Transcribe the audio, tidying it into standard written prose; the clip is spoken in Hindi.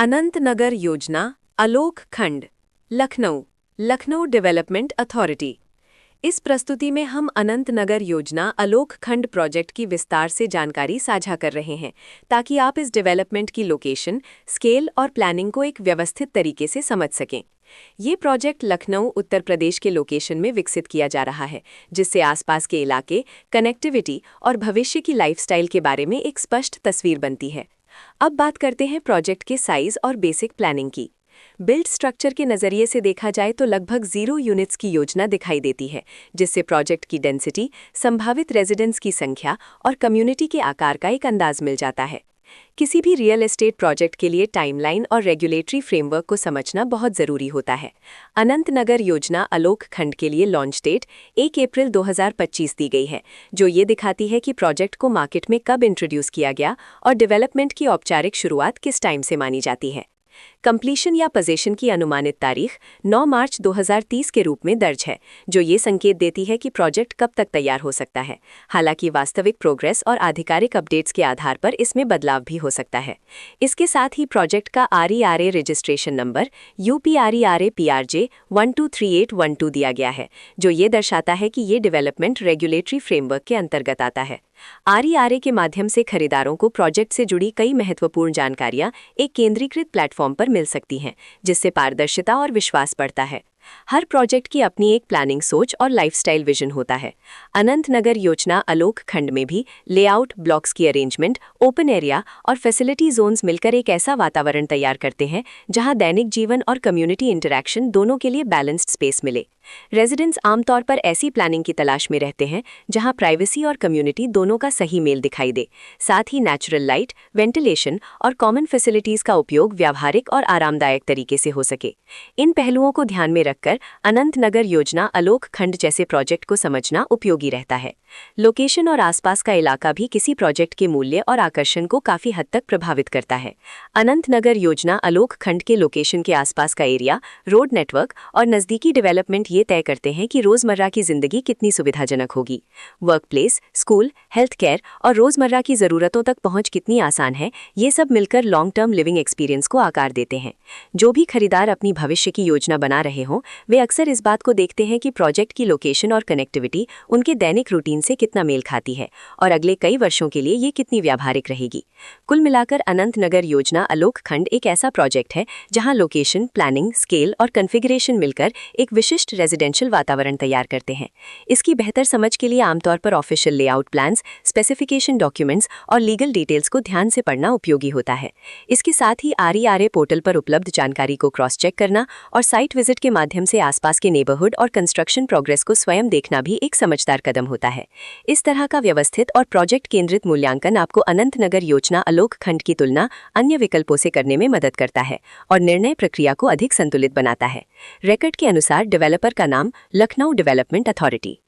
अनंतनगर योजना अलोक खंड लखनऊ लखनऊ डेवलपमेंट अथॉरिटी। इस प्रस्तुति में हम अनंतनगर योजना अलोक खंड प्रोजेक्ट की विस्तार से जानकारी साझा कर रहे हैं ताकि आप इस डेवलपमेंट की लोकेशन, स्केल और प्लानिंग को एक व्यवस्थित तरीके से समझ सकें। ये प्रोजेक्ट लखनऊ, उत्तर प्रदेश के लोकेशन में विकसित किया जा रहा है, जिससे आसपास के इलाके, कनेक्टिविटी और भविष्य की लाइफस्टाइल के बारे में एक स्पष्ट तस्वीर बनती है। अब बात करते हैं प्रोजेक्ट के साइज और बेसिक प्लानिंग की। बिल्ड स्ट्रक्चर के नज़रिए से देखा जाए तो लगभग 0 यूनिट्स की योजना दिखाई देती है, जिससे प्रोजेक्ट की डेंसिटी, संभावित रेजिडेंट्स की संख्या और कम्युनिटी के आकार का एक अंदाज मिल जाता है। किसी भी रियल एस्टेट प्रोजेक्ट के लिए टाइमलाइन और रेगुलेटरी फ्रेमवर्क को समझना बहुत ज़रूरी होता है। अनंतनगर योजना अलोक खंड के लिए लॉन्च डेट 1 अप्रैल 2025 दी गई है, जो ये दिखाती है कि प्रोजेक्ट को मार्केट में कब इंट्रोड्यूस किया गया और डेवलपमेंट की औपचारिक शुरुआत किस टाइम से मानी जाती है। कंप्लीशन या पोजीशन की अनुमानित तारीख 9 मार्च 2030 के रूप में दर्ज है, जो ये संकेत देती है कि प्रोजेक्ट कब तक तैयार हो सकता है। हालांकि वास्तविक प्रोग्रेस और आधिकारिक अपडेट्स के आधार पर इसमें बदलाव भी हो सकता है। इसके साथ ही प्रोजेक्ट का RERA registration number UPRERA PRJ 123812 दिया गया है, जो ये दर्शाता है कि ये डेवलपमेंट रेगुलेटरी फ्रेमवर्क के अंतर्गत आता है। RERA के माध्यम से खरीदारों को प्रोजेक्ट से जुड़ी कई महत्वपूर्ण जानकारियां एक केंद्रीकृत प्लेटफॉर्म पर मिल सकती हैं, जिससे पारदर्शिता और विश्वास बढ़ता है। हर प्रोजेक्ट की अपनी एक प्लानिंग सोच और लाइफस्टाइल विजन होता है। अनंतनगर योजना अलोक खंड में भी लेआउट, ब्लॉक्स की अरेंजमेंट, ओपन एरिया और फैसिलिटी जोन्स मिलकर एक ऐसा वातावरण तैयार करते हैं जहां दैनिक जीवन और कम्युनिटी इंटरैक्शन दोनों के लिए बैलेंस्ड स्पेस मिले। रेजिडेंट्स आमतौर पर ऐसी प्लानिंग की तलाश में रहते हैं जहां प्राइवेसी और कम्युनिटी दोनों का सही मेल दिखाई दे। साथ ही नेचुरल लाइट, वेंटिलेशन और कॉमन फैसिलिटीज का उपयोग व्यावहारिक और आरामदायक तरीके से हो सके। इन पहलुओं को ध्यान में रखकर अनंतनगर योजना अलोक खंड जैसे प्रोजेक्ट को समझना उपयोगी रहता है। लोकेशन और आसपास का इलाका भी किसी प्रोजेक्ट के मूल्य और आकर्षण को काफी हद तक प्रभावित करता है। अनंतनगर योजना अलोक खंड के लोकेशन के आसपास का एरिया, रोड नेटवर्क और नज़दीकी डेवलपमेंट ये तय करते हैं कि रोजमर्रा की जिंदगी कितनी सुविधाजनक होगी। Work place, school, health care और रोजमर्रा की जरूरतों तक पहुंच कितनी आसान है, ये सब मिलकर लॉन्ग टर्म लिविंग एक्सपीरियंस को आकार देते हैं। जो भी खरीदार अपनी भविष्य की योजना बना रहे हों, वे अक्सर इस बात को देखते हैं कि प्रोजेक्ट की लोकेशन और कनेक्टिविटी उनके दैनिक रूटीन से कितना मेल खाती है और अगले कई वर्षों के लिए ये कितनी व्यावहारिक रहेगी। कुल मिलाकर अनंतनगर योजना अलोक खंड एक ऐसा प्रोजेक्ट है जहां लोकेशन, प्लानिंग, स्केल और कॉन्फ़िगरेशन मिलकर एक विशिष्ट रेजिडेंशियल वातावरण तैयार करते हैं। इसकी बेहतर समझ के लिए आमतौर पर official layout plans, specification documents और लीगल डिटेल्स को ध्यान से पढ़ना उपयोगी होता है। इसके साथ ही RERA पोर्टल पर उपलब्ध जानकारी को क्रॉस चेक करना और साइट विजिट के माध्यम से आसपास के नेबरहुड और कंस्ट्रक्शन प्रोग्रेस को स्वयं देखना भी एक समझदार कदम होता है। इस तरह का व्यवस्थित और प्रोजेक्ट केंद्रित मूल्यांकन आपको अनंतनगर योजना अलोक खंड की तुलना अन्य विकल्पों से करने में मदद करता है और निर्णय प्रक्रिया को अधिक संतुलित बनाता है। रिकॉर्ड के अनुसार डेवलपर का नाम लखनऊ डेवलपमेंट अथॉरिटी।